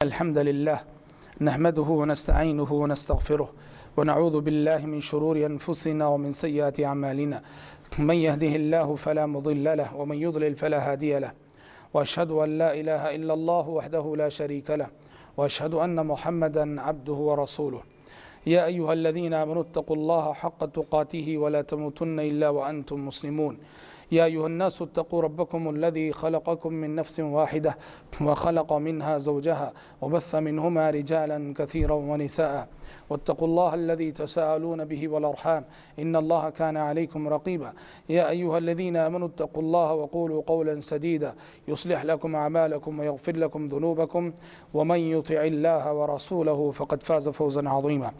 الحمد لله نحمده ونستعينه ونستغفره ونعوذ بالله من شرور أنفسنا ومن سيئات أعمالنا من يهده الله فلا مضل له ومن يضلل فلا هادي له وأشهد أن لا إله إلا الله وحده لا شريك له وأشهد أن محمدا عبده ورسوله يا أيها الذين آمنوا اتقوا الله حق تقاته ولا تموتن إلا وأنتم مسلمون يا أيها الناس اتقوا ربكم الذي خلقكم من نفس واحدة وخلق منها زوجها وبث منهما رجالا كثيرا ونساء واتقوا الله الذي تساءلون به والأرحام إن الله كان عليكم رقيبا يا أيها الذين آمنوا اتقوا الله وقولوا قولا سديدا يصلح لكم أعمالكم ويغفر لكم ذنوبكم ومن يطع الله ورسوله فقد فاز فوزا عظيما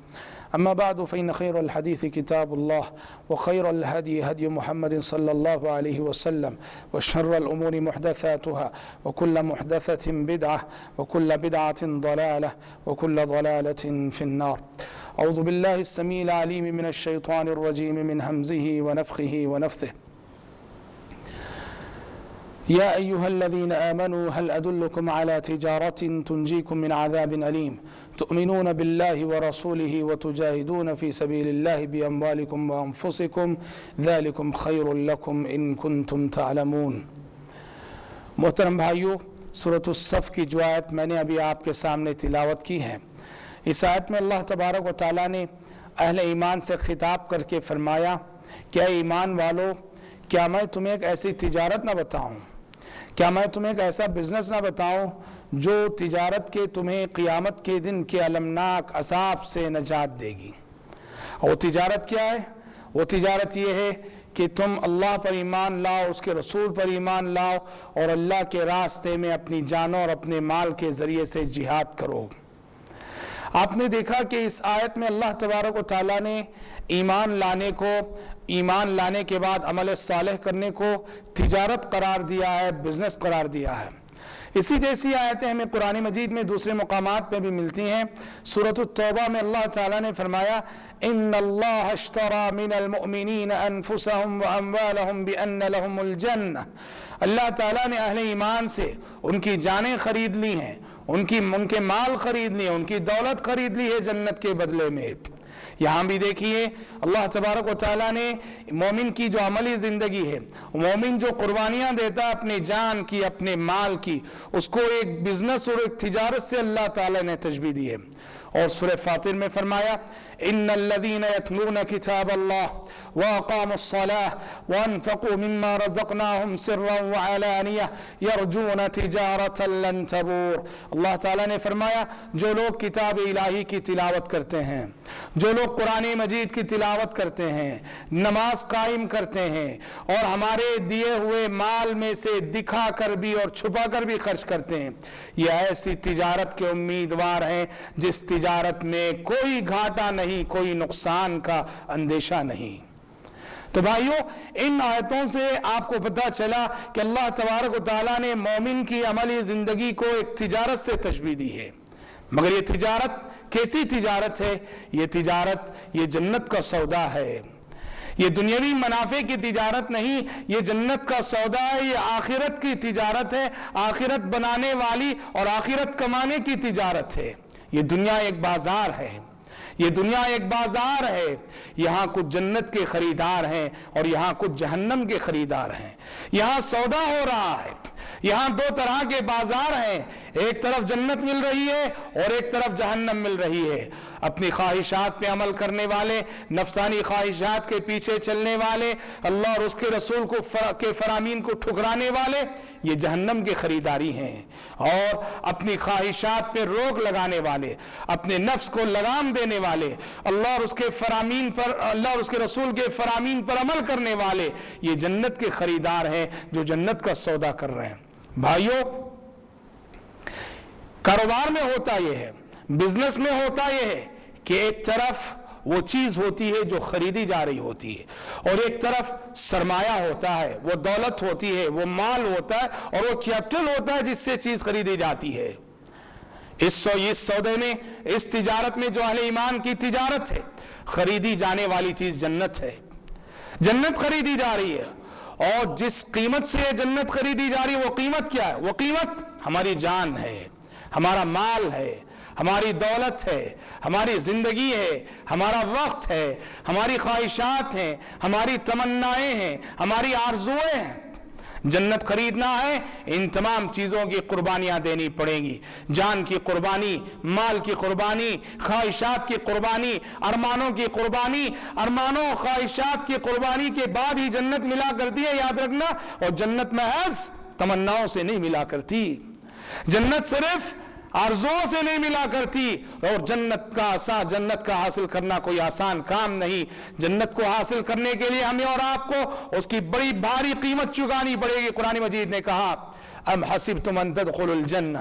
أما بعد فإن خير الحديث كتاب الله وخير الهدي هدي محمد صلى الله عليه وسلم وشر الأمور محدثاتها وكل محدثة بدعة وكل بدعة ضلالة وكل ضلالة في النار أعوذ بالله السميع العليم من الشيطان الرجيم من همزه ونفخه ونفثه يا أيها الذين آمنوا هل أدلكم على تجارة تنجيكم من عذاب أليم تؤمنون بالله ورسوله وتجاهدون في سبيل الله بأموالكم وأنفسكم ذلكم خير لكم إن كنتم تعلمون. محترم بھائیو، سورۃ الصف کی جو آیت میں نے ابھی آپ کے سامنے تلاوت کی ہے، اس آیت میں اللہ تبارک و تعالیٰ نے اہل ایمان سے خطاب کر کے فرمایا کہ اے ایمان والو، کیا میں تمہیں ایک ایسی تجارت نہ بتاؤں، کیا میں تمہیں ایک ایسا بزنس نہ بتاؤں جو تجارت کے تمہیں قیامت کے دن کے المناک عذاب سے نجات دے گی؟ وہ تجارت کیا ہے؟ وہ تجارت یہ ہے کہ تم اللہ پر ایمان لاؤ، اس کے رسول پر ایمان لاؤ اور اللہ کے راستے میں اپنی جانوں اور اپنے مال کے ذریعے سے جہاد کرو۔ آپ نے دیکھا کہ اس آیت میں اللہ تبارک و تعالیٰ نے ایمان لانے کے بعد عمل صالح کرنے کو تجارت قرار دیا ہے، بزنس قرار دیا ہے۔ اسی جیسی آیتیں ہمیں قرآن مجید میں دوسرے مقامات پہ بھی ملتی ہیں۔ سورۃ التوبہ میں اللہ تعالیٰ نے فرمایا ان اللہ اشترى من المؤمنین انفسهم واموالهم بان لهم الجنہ، اللہ تعالیٰ نے اہل ایمان سے ان کی جانیں خرید لی ہیں، ان کے مال خرید لیے، ان کی دولت خرید لی ہے جنت کے بدلے میں۔ یہاں بھی دیکھیے اللہ تبارک و تعالیٰ نے مومن کی جو عملی زندگی ہے، مومن جو قربانیاں دیتا ہے اپنی جان کی، اپنے مال کی، اس کو ایک بزنس اور ایک تجارت سے اللہ تعالیٰ نے تشبیہ دی ہے۔ اور سورہ فاطر میں فرمایا ان الذين يتلون كتاب الله واقاموا الصلاه وانفقوا مما رزقناهم سرا وعلانيه يرجون تجاره لن تبور۔ اللہ تعالیٰ نے فرمایا جو لوگ کتاب الہی کی تلاوت کرتے ہیں، جو لوگ قرآن مجید کی تلاوت کرتے ہیں، نماز قائم کرتے ہیں اور ہمارے دیے ہوئے مال میں سے دکھا کر بھی اور چھپا کر بھی خرچ کرتے ہیں، یہ ایسی تجارت کے امیدوار ہیں جس تجارت میں کوئی گھاٹا نہیں، کوئی نقصان کا اندیشہ نہیں۔ تو بھائیو، ان آیتوں سے آپ کو پتہ چلا کہ اللہ تبارک و تعالیٰ نے مومن کی عملی زندگی کو ایک تجارت سے تشبیہ دی ہے۔ مگر یہ تجارت کیسی تجارت ہے؟ یہ تجارت یہ جنت کا سودا ہے، یہ دنیاوی منافع کی تجارت نہیں، یہ جنت کا سودا ہے، یہ آخرت کی تجارت ہے، آخرت بنانے والی اور آخرت کمانے کی تجارت ہے۔ یہ دنیا ایک بازار ہے، یہ دنیا ایک بازار ہے، یہاں کچھ جنت کے خریدار ہیں اور یہاں کچھ جہنم کے خریدار ہیں۔ یہاں سودا ہو رہا ہے، یہاں دو طرح کے بازار ہیں، ایک طرف جنت مل رہی ہے اور ایک طرف جہنم مل رہی ہے۔ اپنی خواہشات پہ عمل کرنے والے، نفسانی خواہشات کے پیچھے چلنے والے، اللہ اور اس کے رسول کے فرامین کو ٹھکرانے والے، یہ جہنم کے خریداری ہیں۔ اور اپنی خواہشات پہ روک لگانے والے، اپنے نفس کو لگام دینے والے، اللہ اور اس کے فرامین پر، اللہ اور اس کے رسول کے فرامین پر عمل کرنے والے، یہ جنت کے خریدار ہیں جو جنت کا سودا کر رہے ہیں۔ بھائیو، کاروبار میں ہوتا یہ ہے، بزنس میں ہوتا یہ ہے کہ ایک طرف وہ چیز ہوتی ہے جو خریدی جا رہی ہوتی ہے اور ایک طرف سرمایہ ہوتا ہے، وہ دولت ہوتی ہے، وہ مال ہوتا ہے اور وہ کیپٹل ہوتا ہے جس سے چیز خریدی جاتی ہے۔ اس سودے میں، اس تجارت میں جو اہل ایمان کی تجارت ہے، خریدی جانے والی چیز جنت ہے، جنت خریدی جا رہی ہے۔ اور جس قیمت سے جنت خریدی جا رہی ہے وہ قیمت کیا ہے؟ وہ قیمت ہماری جان ہے، ہمارا مال ہے، ہماری دولت ہے، ہماری زندگی ہے، ہمارا وقت ہے، ہماری خواہشات ہیں، ہماری تمنائیں ہیں، ہماری آرزوئیں ہیں۔ جنت خریدنا ہے، ان تمام چیزوں کی قربانیاں دینی پڑیں گی، جان کی قربانی، مال کی قربانی، خواہشات کی قربانی، ارمانوں کی قربانی، ارمانوں خواہشات کی قربانی کے بعد ہی جنت ملا کرتی ہے، یاد رکھنا۔ اور جنت محض تمناؤں سے نہیں ملا کرتی، جنت صرف آرزوؤں سے نہیں ملا کرتی، اور جنت کا حاصل کرنا کوئی آسان کام نہیں۔ جنت کو حاصل کرنے کے لیے ہمیں اور آپ کو اس کی بڑی بھاری قیمت چکانی پڑے گی۔ قرآن مجید نے کہا ام حسبتم ان تدخلوا الجنہ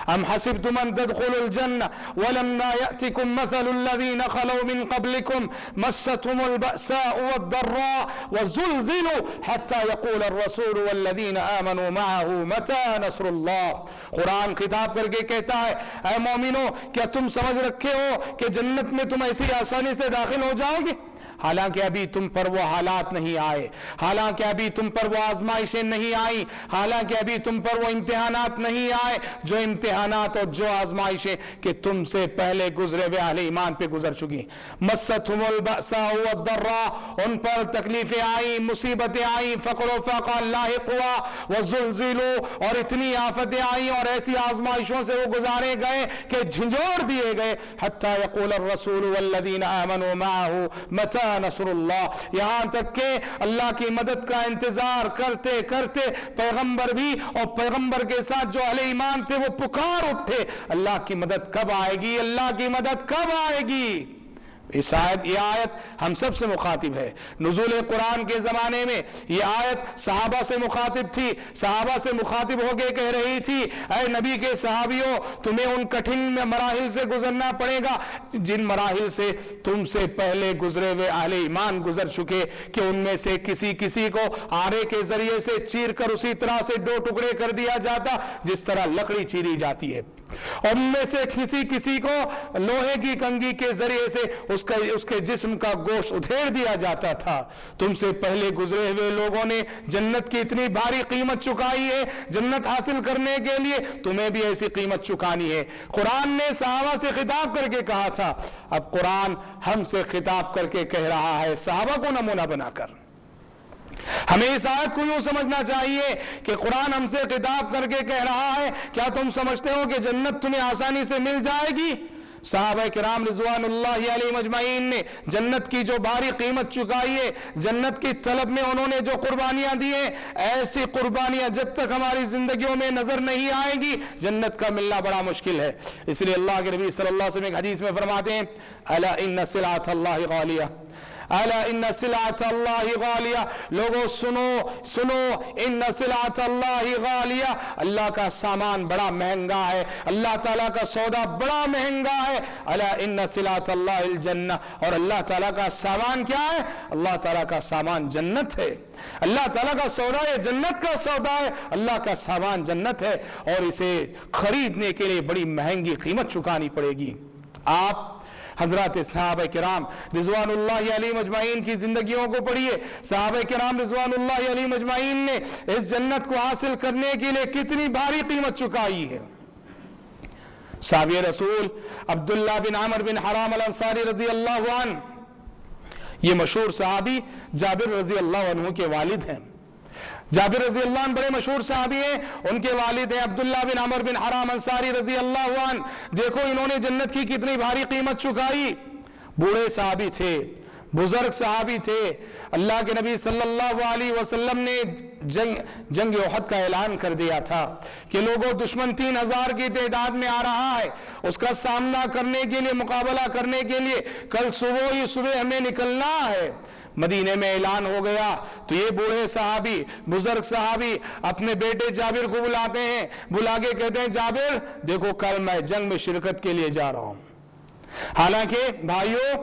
ام حسبتم ان تدخلوا الجنہ ولما یأتکم مثل الذین خلوا من قبلکم مستهم البأساء والضراء وزلزلوا حتى يقول الرسول والذین آمنوا معه متى نصر اللہ۔ قرآن خطاب کر کے کہتا ہے اے مومنو، کیا تم سمجھ رکھے ہو کہ جنت میں تم ایسی آسانی سے داخل ہو جاؤ گے؟ حالانکہ ابھی تم پر وہ حالات نہیں آئے، حالانکہ ابھی تم پر وہ آزمائشیں نہیں آئیں، حالانکہ ابھی تم پر وہ امتحانات نہیں آئے، جو امتحانات اور جو آزمائشیں کہ تم سے پہلے گزرے ہوئے اہل ایمان پہ گزر چکی۔ مستهم البأساء والضراء، ان پر تکلیفیں آئیں، مصیبتیں آئیں، فقر و فاقہ لاحق ہوا، وزلزلوا، اور اتنی آفتیں آئیں اور ایسی آزمائشوں سے وہ گزارے گئے کہ جھنجھوڑ دیے گئے، حتی یقول الرسول والذین آمنوا معه متى نصر اللہ، یہاں تک کہ اللہ کی مدد کا انتظار کرتے کرتے پیغمبر بھی اور پیغمبر کے ساتھ جو اہل ایمان تھے وہ پکار اٹھے اللہ کی مدد کب آئے گی، اللہ کی مدد کب آئے گی۔ یہ آیت ہم سب سے مخاطب ہے۔ نزول قرآن کے زمانے میں یہ آیت صحابہ سے مخاطب تھی، صحابہ سے مخاطب ہو کے کہہ رہی تھی اے نبی کے صحابیوں، تمہیں ان کٹھن مراحل سے گزرنا پڑے گا جن مراحل سے تم سے پہلے گزرے ہوئے اہل ایمان گزر چکے، کہ ان میں سے کسی کو آرے کے ذریعے سے چیر کر اسی طرح سے دو ٹکڑے کر دیا جاتا جس طرح لکڑی چیری جاتی ہے، اور ان میں سے کسی کو لوہے کی کنگھی کے ذریعے سے اس کے جسم کا گوشت ادھیڑ دیا جاتا تھا۔ تم سے پہلے گزرے ہوئے لوگوں نے جنت کی اتنی بھاری قیمت چکائی ہے، جنت حاصل کرنے کے لیے تمہیں بھی ایسی قیمت چکانی ہے۔ قرآن نے صحابہ سے خطاب کر کے کہا تھا، اب قرآن ہم سے خطاب کر کے کہہ رہا ہے صحابہ کو نمونہ بنا کر۔ ہمیں اس آیت کو یوں سمجھنا چاہیے کہ قرآن ہم سے خطاب کر کے کہہ رہا ہے کیا تم سمجھتے ہو کہ جنت تمہیں آسانی سے مل جائے گی؟ صحابہ کرام رضوان اللہ علیہم اجمعین نے جنت کی جو بھاری قیمت چکائی ہے، جنت کی طلب میں انہوں نے جو قربانیاں دی ہیں، ایسی قربانیاں جب تک ہماری زندگیوں میں نظر نہیں آئیں گی جنت کا ملنا بڑا مشکل ہے۔ اس لیے اللہ کے نبی صلی اللہ علیہ وسلم ایک حدیث میں فرماتے ہیں الا ان سلعۃ اللہ غالیہ، الا ان سلعۃ اللہ غالیہ، لوگو سنو ان سلعۃ اللہ غالیہ، اللہ کا سامان بڑا مہنگا ہے، اللہ تعالیٰ کا سودا بڑا مہنگا ہے۔ الا ان سلعۃ اللہ الجنہ، اور اللہ تعالیٰ کا سامان کیا ہے؟ اللہ تعالیٰ کا سامان جنت ہے۔ اللہ تعالیٰ کا سودا ہے، جنت کا سودا ہے، اللہ کا سامان جنت ہے، اور اسے خریدنے کے لیے بڑی مہنگی قیمت چکانی پڑے گی۔ آپ حضرات صحابہ کرام رضوان اللہ علیہم اجمعین کی زندگیوں کو پڑھیے، صحابہ کرام رضوان اللہ علیہم اجمعین نے اس جنت کو حاصل کرنے کے لیے کتنی بھاری قیمت چکائی ہے۔ صحابی رسول عبداللہ بن عمر بن حرام الانصاری رضی اللہ عنہ، یہ مشہور صحابی جابر رضی اللہ عنہ کے والد ہیں۔ جابر رضی اللہ عنہ بڑے مشہور صحابی ہیں، ان کے والد ہیں عبداللہ بن عمر بن حرام انصاری رضی اللہ عنہ۔ دیکھو انہوں نے جنت کی کتنی بھاری قیمت چکائی۔ بوڑھے صحابی تھے، بزرگ صحابی تھے، اللہ کے نبی صلی اللہ علیہ وسلم نے جنگ احد کا اعلان کر دیا تھا کہ لوگوں دشمن 3000 کی تعداد میں آ رہا ہے، اس کا سامنا کرنے کے لیے، مقابلہ کرنے کے لیے کل صبح ہمیں نکلنا ہے۔ مدینے میں اعلان ہو گیا تو یہ بوڑھے صحابی، بزرگ صحابی اپنے بیٹے جابر کو بلاتے ہیں، بلا کے کہتے ہیں جابر دیکھو کل میں جنگ میں شرکت کے لیے جا رہا ہوں۔ حالانکہ بھائیوں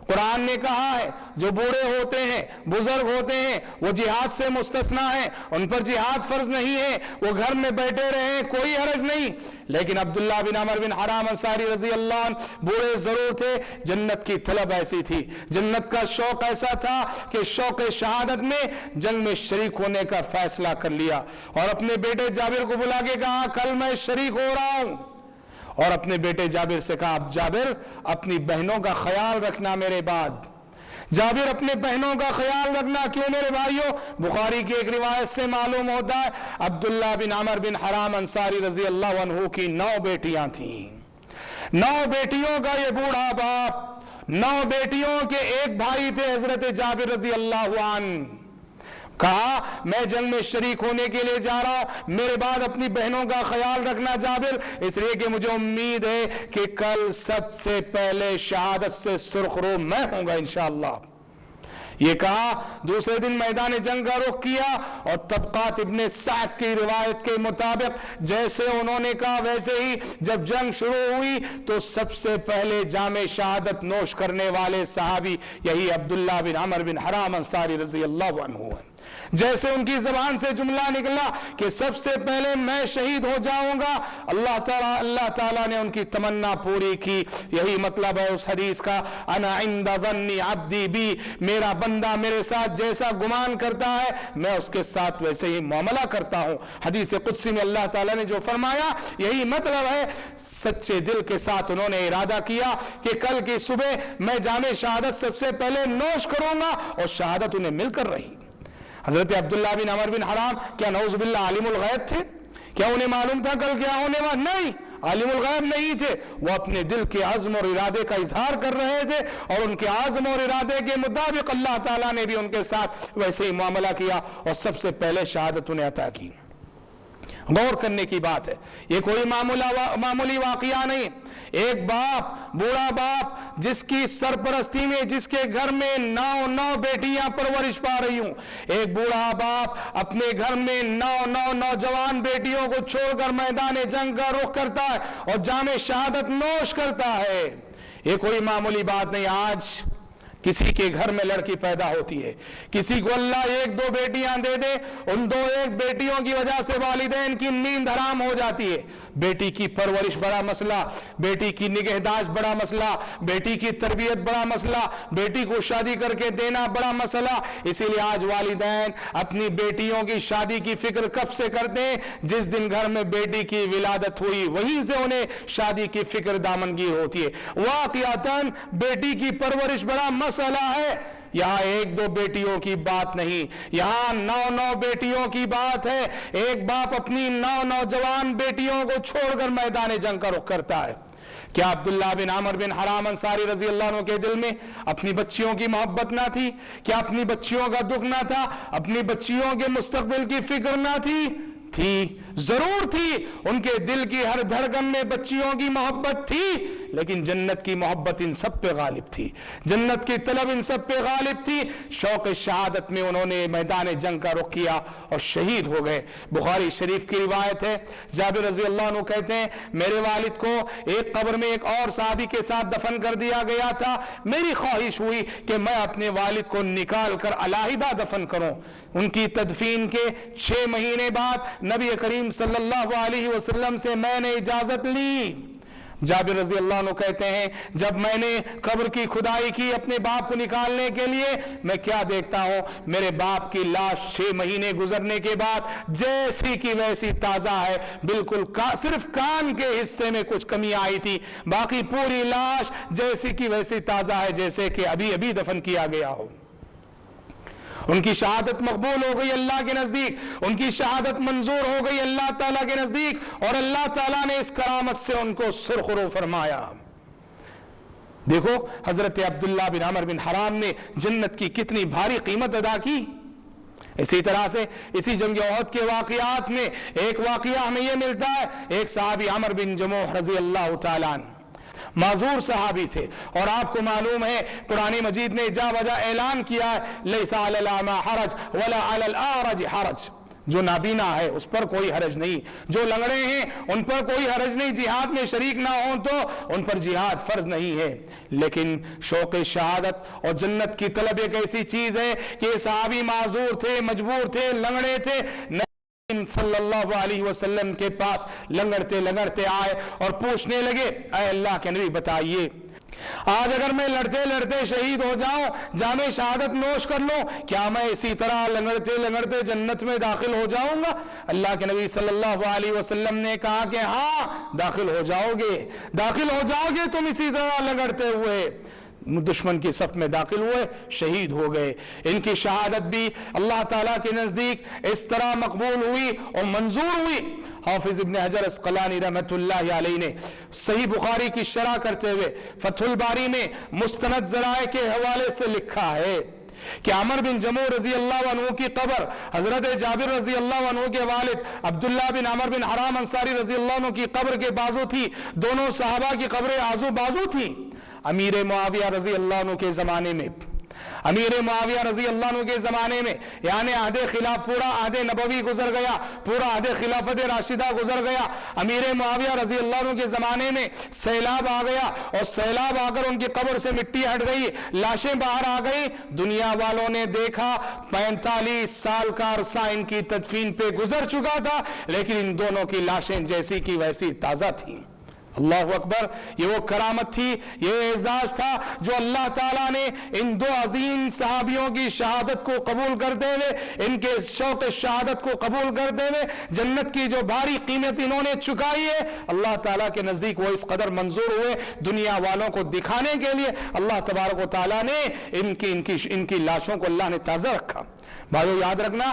قرآن نے کہا ہے جو بوڑھے ہوتے ہیں، بزرگ ہوتے ہیں، وہ جہاد سے مستثنا ہیں، ان پر جہاد فرض نہیں ہے، وہ گھر میں بیٹھے رہیں کوئی حرج نہیں۔ لیکن عبداللہ بن عمر بن حرام انصاری رضی اللہ عنہ بوڑھے ضرور تھے، جنت کی طلب ایسی تھی، جنت کا شوق ایسا تھا کہ شوق شہادت میں جنگ میں شریک ہونے کا فیصلہ کر لیا، اور اپنے بیٹے جابر کو بلا کے کہا کل میں شریک ہو رہا ہوں۔ اور اپنے بیٹے جابر سے کہا اب جابر اپنی بہنوں کا خیال رکھنا میرے بعد، جابر اپنے بہنوں کا خیال رکھنا۔ کیوں میرے بھائیوں؟ بخاری کی ایک روایت سے معلوم ہوتا ہے عبداللہ بن عمر بن حرام انصاری رضی اللہ عنہ کی 9 بیٹیاں تھیں، 9 بیٹیوں کا یہ بوڑھا باپ، 9 بیٹیوں کے ایک بھائی تھے حضرت جابر رضی اللہ عنہ۔ کہا میں جنگ میں شریک ہونے کے لیے جا رہا ہوں، میرے بعد اپنی بہنوں کا خیال رکھنا جابر، اس لیے کہ مجھے امید ہے کہ کل سب سے پہلے شہادت سے سرخرو میں ہوں گا انشاءاللہ۔ یہ کہا، دوسرے دن میدان جنگ کا رخ کیا، اور طبقات ابن سعد کی روایت کے مطابق جیسے انہوں نے کہا ویسے ہی جب جنگ شروع ہوئی تو سب سے پہلے جام شہادت نوش کرنے والے صحابی یہی عبداللہ بن عمر بن حرام انصاری رضی اللہ عنہ ہیں۔ جیسے ان کی زبان سے جملہ نکلا کہ سب سے پہلے میں شہید ہو جاؤں گا، اللہ تعالیٰ نے ان کی تمنا پوری کی۔ یہی مطلب ہے اس حدیث کا، انا عند ظن عبدی بی، میرا بندہ میرے ساتھ جیسا گمان کرتا ہے میں اس کے ساتھ ویسے ہی معاملہ کرتا ہوں۔ حدیث قدسی میں اللہ تعالیٰ نے جو فرمایا یہی مطلب ہے۔ سچے دل کے ساتھ انہوں نے ارادہ کیا کہ کل کی صبح میں جام شہادت سب سے پہلے نوش کروں گا، اور شہادت انہیں مل کر رہی۔ حضرت عبداللہ بن عمر بن حرام کیا نعوذ باللہ عالم الغیب تھے؟ کیا انہیں معلوم تھا کل کیا ہونے والا؟ نہیں، عالم الغیب نہیں تھے، وہ اپنے دل کے عزم اور ارادے کا اظہار کر رہے تھے، اور ان کے عزم اور ارادے کے مطابق اللہ تعالیٰ نے بھی ان کے ساتھ ویسے ہی معاملہ کیا اور سب سے پہلے شہادت انہیں عطا کی۔ غور کرنے کی بات ہے، یہ کوئی معمولی واقعہ نہیں۔ ایک باپ، بوڑھا باپ، جس کی سرپرستی میں جس کے گھر میں 9 بیٹیاں پرورش پا رہی ہوں، ایک بوڑھا باپ اپنے گھر میں 9 نوجوان بیٹیوں کو چھوڑ کر میدان جنگ کا رخ کرتا ہے اور جام شہادت نوش کرتا ہے، یہ کوئی معمولی بات نہیں۔ آج کسی کے گھر میں لڑکی پیدا ہوتی ہے، کسی کو اللہ 1-2 بیٹیاں دے دے، ان 2-1 بیٹیوں کی وجہ سے والدین کی نیند حرام ہو جاتی ہے۔ بیٹی کی پرورش بڑا مسئلہ، بیٹی کی نگہداشت بڑا مسئلہ، بیٹی کی تربیت بڑا مسئلہ، بیٹی کو شادی کر کے دینا بڑا مسئلہ۔ اسی لیے آج والدین اپنی بیٹیوں کی شادی کی فکر کب سے کرتے ہیں؟ جس دن گھر میں بیٹی کی ولادت ہوئی وہیں سے انہیں شادی کی فکر دامنگیر ہوتی ہے۔ واقعتاً بیٹی کی پرورش بڑا مسئلہ ہے۔ یہاں 1-2 بیٹیوں کی بات نہیں، یہاں 9 بیٹیوں کی بات ہے۔ ایک باپ اپنی 9 نوجوان بیٹیوں کو چھوڑ کر میدان جنگ کا رخ کرتا ہے۔ کیا عبداللہ بن عمر بن حرام انصاری رضی اللہ عنہ کے دل میں اپنی بچیوں کی محبت نہ تھی؟ کیا اپنی بچیوں کا دکھ نہ تھا؟ اپنی بچیوں کے مستقبل کی فکر نہ تھی؟ ضرور تھی۔ ان کے دل کی ہر دھڑکن میں بچیوں کی محبت تھی، لیکن جنت کی محبت ان سب پہ غالب تھی، جنت کی طلب ان سب پہ غالب تھی۔ شوق شہادت میں انہوں نے میدان جنگ کا رخ کیا اور شہید ہو گئے۔ بخاری شریف کی روایت ہے، جابر رضی اللہ عنہ کہتے ہیں میرے والد کو ایک قبر میں ایک اور صحابی کے ساتھ دفن کر دیا گیا تھا، میری خواہش ہوئی کہ میں اپنے والد کو نکال کر علیحدہ دفن کروں۔ ان کی تدفین کے 6 مہینے بعد نبی کریم صلی اللہ علیہ وسلم سے میں نے اجازت لی۔ جابر رضی اللہ عنہ کہتے ہیں جب میں نے قبر کی کھدائی کی اپنے باپ کو نکالنے کے لیے، میں کیا دیکھتا ہوں، میرے باپ کی لاش 6 مہینے گزرنے کے بعد جیسی کی ویسی تازہ ہے، بالکل صرف کان کے حصے میں کچھ کمی آئی تھی، باقی پوری لاش جیسی کی ویسی تازہ ہے جیسے کہ ابھی دفن کیا گیا ہو۔ ان کی شہادت مقبول ہو گئی اللہ کے نزدیک، ان کی شہادت منظور ہو گئی اللہ تعالیٰ کے نزدیک، اور اللہ تعالیٰ نے اس کرامت سے ان کو سرخرو فرمایا۔ دیکھو حضرت عبداللہ بن عمر بن حرام نے جنت کی کتنی بھاری قیمت ادا کی۔ اسی طرح سے اسی جنگ احد کے واقعات میں ایک واقعہ ہمیں یہ ملتا ہے، ایک صحابی عمر بن جموح رضی اللہ تعالیٰ عنہ معذور صحابی تھے، اور آپ کو معلوم ہے قرآن مجید نے جا بجا اعلان کیا ہے لیس علی الاعمی حرج ولا علی الاعرج حرج، جو نابینا ہے اس پر کوئی حرج نہیں، جو لنگڑے ہیں ان پر کوئی حرج نہیں، جہاد میں شریک نہ ہوں تو ان پر جہاد فرض نہیں ہے۔ لیکن شوق شہادت اور جنت کی طلب ایک ایسی چیز ہے کہ صحابی معذور تھے، مجبور تھے، لنگڑے تھے، صلی اللہ علیہ وسلم کے پاس لنگڑتے آئے اور پوچھنے لگے اے اللہ کے نبی بتائیے آج اگر میں لڑتے لڑتے شہید ہو جاؤں, جام شہادت نوش کر لوں, کیا میں اسی طرح لنگڑتے لنگڑتے جنت میں داخل ہو جاؤں گا؟ اللہ کے نبی صلی اللہ علیہ وسلم نے کہا کہ ہاں داخل ہو جاؤ گے تم اسی طرح لنگڑتے ہوئے. دشمن کی صف میں داخل ہوئے, شہید ہو گئے. ان کی شہادت بھی اللہ تعالیٰ کے نزدیک اس طرح مقبول ہوئی اور منظور ہوئی. حافظ ابن حجر عسقلانی رحمۃ اللہ علیہ نے صحیح بخاری کی شرح کرتے ہوئے فتح الباری میں مستند ذرائع کے حوالے سے لکھا ہے کہ عمر بن جموع رضی اللہ عنہ کی قبر حضرت جابر رضی اللہ عنہ کے والد عبداللہ بن عمر بن حرام انصاری رضی اللہ عنہ کی قبر کے بازو تھی. دونوں صحابہ کی قبریں آزو بازو تھی. امیر معاویہ رضی اللہ عنہ کے زمانے میں یعنی عہد خلاف پورا عہد نبوی گزر گیا, پورا عہد خلافت راشدہ گزر گیا. امیر معاویہ رضی اللہ عنہ کے زمانے میں سیلاب آ گیا, اور سیلاب آ کر ان کی قبر سے مٹی ہٹ گئی, لاشیں باہر آ گئی. دنیا والوں نے دیکھا 45 سال کا عرصہ ان کی تدفین پہ گزر چکا تھا, لیکن ان دونوں کی لاشیں جیسی کی ویسی تازہ تھیں. اللہ اکبر. یہ وہ کرامت تھی, یہ اعزاز تھا جو اللہ تعالیٰ نے ان دو عظیم صحابیوں کی شہادت کو قبول کرتے ہوئے, ان کے شوق شہادت کو قبول کرتے ہوئے, جنت کی جو بھاری قیمت انہوں نے چکائی ہے, اللہ تعالیٰ کے نزدیک وہ اس قدر منظور ہوئے. دنیا والوں کو دکھانے کے لیے اللہ تبارک و تعالیٰ نے ان کی لاشوں کو اللہ نے تازہ رکھا. بھائیو یاد رکھنا,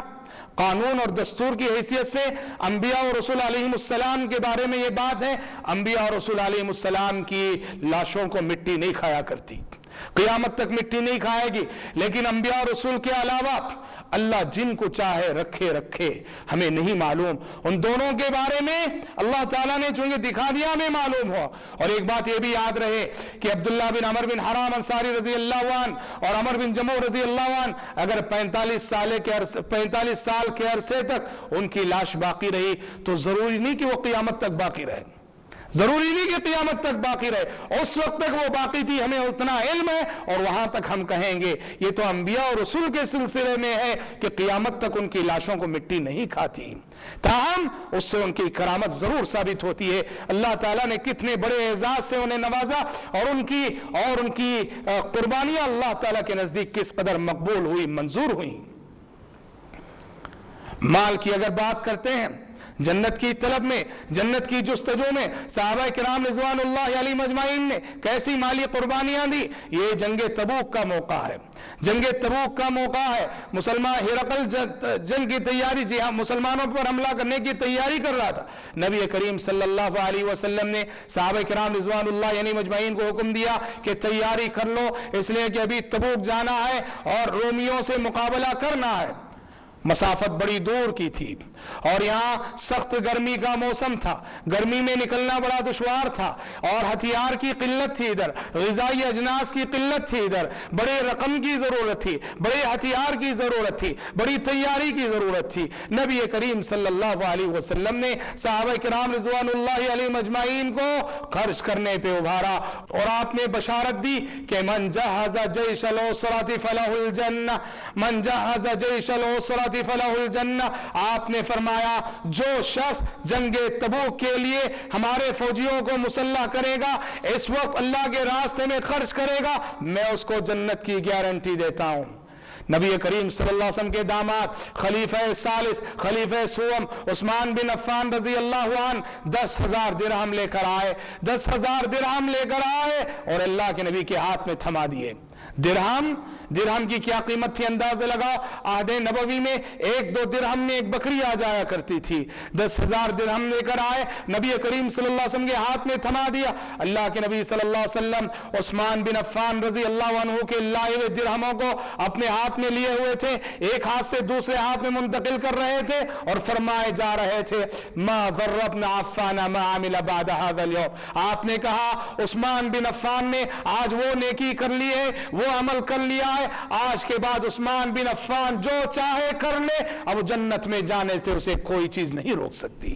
قانون اور دستور کی حیثیت سے انبیاء اور رسول علیہ السلام کے بارے میں یہ بات ہے, انبیاء اور رسول علیہ السلام کی لاشوں کو مٹی نہیں کھایا کرتی, قیامت تک مٹی نہیں کھائے گی. لیکن انبیاء اور رسول کے علاوہ اللہ جن کو چاہے رکھے, ہمیں نہیں معلوم. ان دونوں کے بارے میں اللہ تعالیٰ نے چونکہ دکھا دیا ہمیں معلوم ہو. اور ایک بات یہ بھی یاد رہے کہ عبداللہ بن عمر بن حرام انصاری رضی اللہ عنہ اور عمر بن جموع رضی اللہ عنہ اگر 45 سال کے عرصے تک ان کی لاش باقی رہی تو ضروری نہیں کہ وہ قیامت تک باقی رہے, اس وقت تک وہ باقی تھی. ہمیں اتنا علم ہے اور وہاں تک ہم کہیں گے یہ تو انبیاء اور رسول کے سلسلے میں ہے کہ قیامت تک ان کی لاشوں کو مٹی نہیں کھاتی. تاہم اس سے ان کی کرامت ضرور ثابت ہوتی ہے. اللہ تعالیٰ نے کتنے بڑے اعزاز سے انہیں نوازا, اور ان کی قربانیاں اللہ تعالیٰ کے نزدیک کس قدر مقبول ہوئی, منظور ہوئی. مال کی اگر بات کرتے ہیں, جنت کی طلب میں, جنت کی جستجو میں صحابہ کرام رضوان اللہ علیہ مجمعین نے کیسی مالی قربانیاں دی. یہ جنگ تبوک کا موقع ہے. مسلمان ہرقل جنگ کی تیاری, جی ہاں, مسلمانوں پر حملہ کرنے کی تیاری کر رہا تھا. نبی کریم صلی اللہ علیہ وسلم نے صحابہ کرام رضوان اللہ علیہ مجمعین کو حکم دیا کہ تیاری کر لو, اس لیے کہ ابھی تبوک جانا ہے اور رومیوں سے مقابلہ کرنا ہے. مسافت بڑی دور کی تھی اور یہاں سخت گرمی کا موسم تھا, گرمی میں نکلنا بڑا دشوار تھا, اور ہتھیار کی قلت تھی, ادھر غذائی اجناس کی قلت تھی, ادھر بڑے رقم کی ضرورت تھی, بڑے ہتھیار کی ضرورت تھی, بڑی تیاری کی ضرورت تھی. نبی کریم صلی اللہ علیہ وسلم نے صحابہ کرام رضوان اللہ علیہ مجمعین کو خرچ کرنے پہ ابھارا, اور آپ نے بشارت دی کہ من جہز جیش العسرۃ فلہ الجنہ, من جہز جیش العسرۃ فلہ الجنہ. آپ نے فرمایا جو شخص جنگ تبوک کے لیے ہمارے فوجیوں کو مسلح کرے گا, اس وقت اللہ کے راستے میں خرچ کرے گا, میں اس کو جنت کی گارنٹی دیتا ہوں. نبی کریم صلی اللہ علیہ وسلم کے داماد خلیفہ ثالث خلیفہ سوم عثمان بن عفان رضی اللہ عنہ 10,000 درہم لے کر آئے, 10,000 درہم لے کر آئے اور اللہ کے نبی کے ہاتھ میں تھما دیے. درہم کی کیا قیمت تھی اندازہ لگاؤ. عہد نبوی میں 1-2 درہم میں ایک بکری آ جایا کرتی تھی. 10,000 درہم لے کر آئے, نبی کریم صلی اللہ علیہ وسلم کے ہاتھ میں تھما دیا. اللہ کے نبی صلی اللہ علیہ وسلم عثمان بن عفان رضی اللہ عنہ کے لائے ہوئے درہموں کو اپنے ہاتھ میں لیے ہوئے تھے, ایک ہاتھ سے دوسرے ہاتھ میں منتقل کر رہے تھے اور فرمائے جا رہے تھے ما ضر ابن عفان ما عمل بعد هذا اليوم. آپ نے کہا عثمان بن عفان نے آج وہ نیکی کر لی ہے, وہ عمل کر لیا ہے, آج کے بعد عثمان بن عفان جو چاہے کر لے, اب جنت میں جانے سے اسے کوئی چیز نہیں روک سکتی.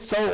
100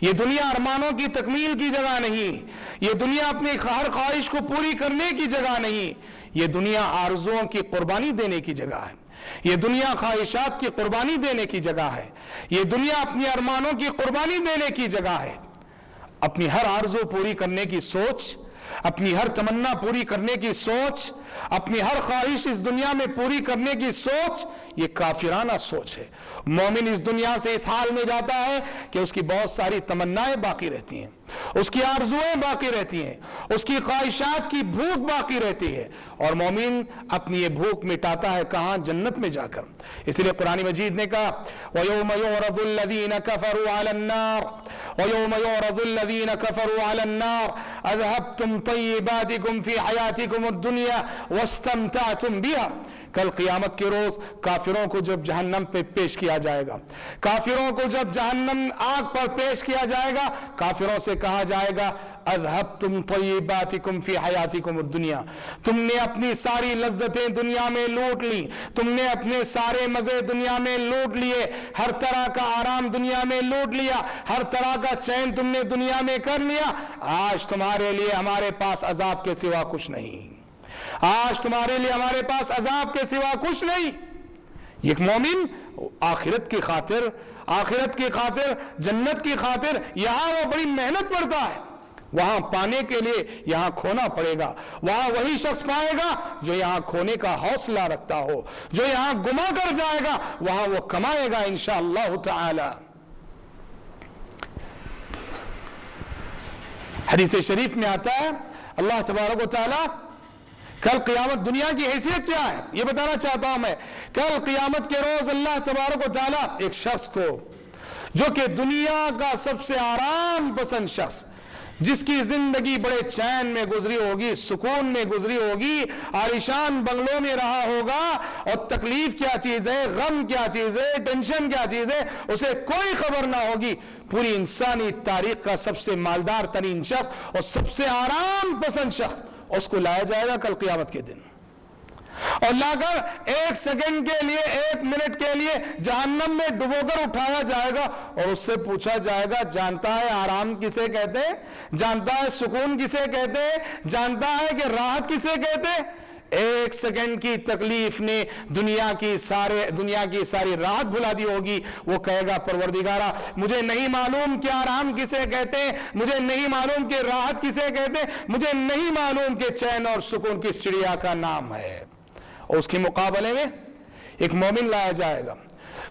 یہ دنیا ارمانوں کی تکمیل کی جگہ نہیں، یہ دنیا اپنی ہر خواہش کو پوری کرنے کی جگہ نہیں، یہ دنیا آرزوؤں کی قربانی دینے کی جگہ ہے، یہ دنیا خواہشات کی قربانی دینے کی جگہ ہے، یہ دنیا اپنی ارمانوں کی قربانی دینے کی جگہ ہے۔ اپنی ہر آرزو پوری کرنے کی سوچ، اپنی ہر تمنا پوری کرنے کی سوچ، اپنی ہر خواہش اس دنیا میں پوری کرنے کی سوچ، یہ کافرانہ سوچ ہے۔ مومن اس دنیا سے اس حال میں جاتا ہے کہ اس کی بہت ساری تمنائیں باقی رہتی ہیں، اس کی آرزویں باقی رہتی ہیں، اس کی خواہشات کی بھوک باقی رہتی ہے، اور مومن اپنی یہ بھوک مٹاتا ہے کہاں؟ جنت میں جا کر۔ اس لیے قرآن مجید نے کہا وَيَوْمَ يُعْرَضُ الَّذِينَ كَفَرُوا عَلَى النَّارِ وَيَوْمَ يُعْرَضُ الَّذِينَ كَفَرُوا عَلَى النَّارِ أَذْهَبْتُمْ طَيِّبَاتِكُمْ فِي حَيَاتِكُمُ الدُّنْيَا وَاسْتَمْتَعْتُمْ بِهَا۔ کل قیامت کے روز کافروں کو جب جہنم پہ پیش کیا جائے گا، کافروں کو جب جہنم آگ پر پیش کیا جائے گا، کافروں سے کہا جائے گا اذهبتم طیباتکم فی حیاتکم الدنیا، تم نے اپنی ساری لذتیں دنیا میں لوٹ لی، تم نے اپنے سارے مزے دنیا میں لوٹ لیے، ہر طرح کا آرام دنیا میں لوٹ لیا، ہر طرح کا چین تم نے دنیا میں کر لیا، آج تمہارے لیے ہمارے پاس عذاب کے سوا کچھ نہیں، آج تمہارے لیے ہمارے پاس عذاب کے سوا کچھ نہیں۔ ایک مومن آخرت کی خاطر، آخرت کی خاطر، جنت کی خاطر یہاں وہ بڑی محنت کرتا ہے، وہاں پانے کے لیے یہاں کھونا پڑے گا، وہاں وہی شخص پائے گا جو یہاں کھونے کا حوصلہ رکھتا ہو، جو یہاں گما کر جائے گا وہاں وہ کمائے گا انشاءاللہ تعالی۔ حدیث شریف میں آتا ہے اللہ تبارک و تعالی کل قیامت، دنیا کی حیثیت کیا ہے یہ بتانا چاہتا ہوں میں۔ کل قیامت کے روز اللہ تبارک و تعالی ایک شخص کو جو کہ دنیا کا سب سے آرام پسند شخص، جس کی زندگی بڑے چین میں گزری ہوگی، سکون میں گزری ہوگی، عالیشان بنگلوں میں رہا ہوگا، اور تکلیف کیا چیز ہے، غم کیا چیز ہے، ٹینشن کیا چیز ہے اسے کوئی خبر نہ ہوگی، پوری انسانی تاریخ کا سب سے مالدار ترین شخص اور سب سے آرام پسند شخص، اس کو لایا جائے گا کل قیامت کے دن، اور لا کر ایک سیکنڈ کے لیے، ایک منٹ کے لیے جہنم میں ڈبو کر اٹھایا جائے گا، اور اس سے پوچھا جائے گا جانتا ہے آرام کسے کہتے ہیں، جانتا ہے سکون کسے کہتے ہیں، جانتا ہے کہ راحت کسے کہتے ہیں؟ ایک سیکنڈ کی تکلیف نے دنیا کی ساری راحت بھلا دی ہوگی۔ وہ کہے گا پروردگارا مجھے نہیں معلوم کہ آرام کسے کہتے ہیں، مجھے نہیں معلوم کہ راحت کسے کہتے ہیں، مجھے نہیں معلوم کہ چین اور سکون کس چڑیا کا نام ہے۔ اور اس کے مقابلے میں ایک مومن لایا جائے گا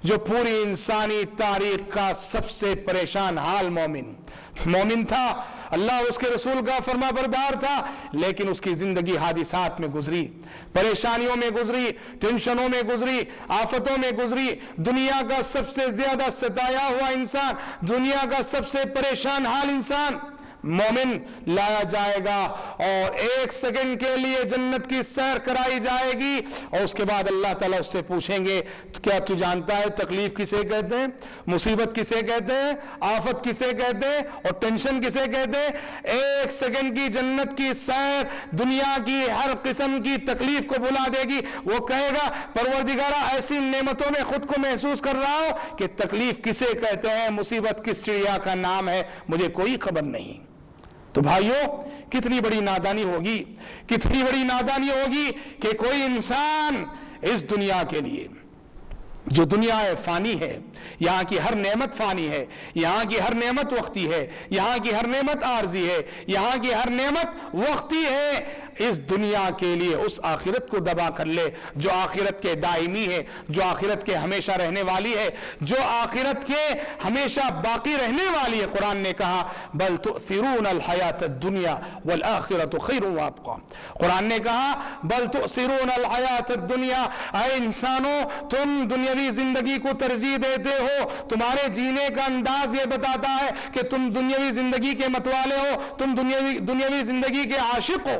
جو پوری انسانی تاریخ کا سب سے پریشان حال مومن تھا، اللہ اس کے رسول کا فرما بردار تھا، لیکن اس کی زندگی حادثات میں گزری، پریشانیوں میں گزری، ٹینشنوں میں گزری، آفتوں میں گزری، دنیا کا سب سے زیادہ ستایا ہوا انسان، دنیا کا سب سے پریشان حال انسان مومن لایا جائے گا، اور ایک سیکنڈ کے لیے جنت کی سیر کرائی جائے گی، اور اس کے بعد اللہ تعالیٰ اس سے پوچھیں گے کیا تو جانتا ہے تکلیف کسے کہتے ہیں، مصیبت کسے کہتے ہیں، آفت کسے کہتے ہیں، اور ٹینشن کسے کہتے ہیں؟ ایک سیکنڈ کی جنت کی سیر دنیا کی ہر قسم کی تکلیف کو بلا دے گی۔ وہ کہے گا پروردگارا ایسی نعمتوں میں خود کو محسوس کر رہا ہوں کہ تکلیف کسے کہتے ہیں، مصیبت کس چڑیا کا نام ہے، مجھے کوئی خبر نہیں۔ تو بھائیوں کتنی بڑی نادانی ہوگی، کتنی بڑی نادانی ہوگی کہ کوئی انسان اس دنیا کے لیے، جو دنیا فانی ہے، یہاں کی ہر نعمت فانی ہے، یہاں کی ہر نعمت وقتی ہے، یہاں کی ہر نعمت عارضی ہے، یہاں کی ہر نعمت وقتی ہے، اس دنیا کے لیے اس آخرت کو دبا کر لے جو آخرت کے دائمی ہے، جو آخرت کے ہمیشہ رہنے والی ہے، جو آخرت کے ہمیشہ باقی رہنے والی ہے۔ قرآن نے کہا بل تؤثرون الحیات الدنیا والآخرت خیر وابقی، قرآن نے کہا بل تؤثرون الحیات الدنیا، اے انسانوں تم دنیاوی زندگی کو ترجیح دیتے ہو، تمہارے جینے کا انداز یہ بتاتا ہے کہ تم دنیاوی زندگی کے متوالے ہو، تم دنیاوی زندگی کے عاشق ہو،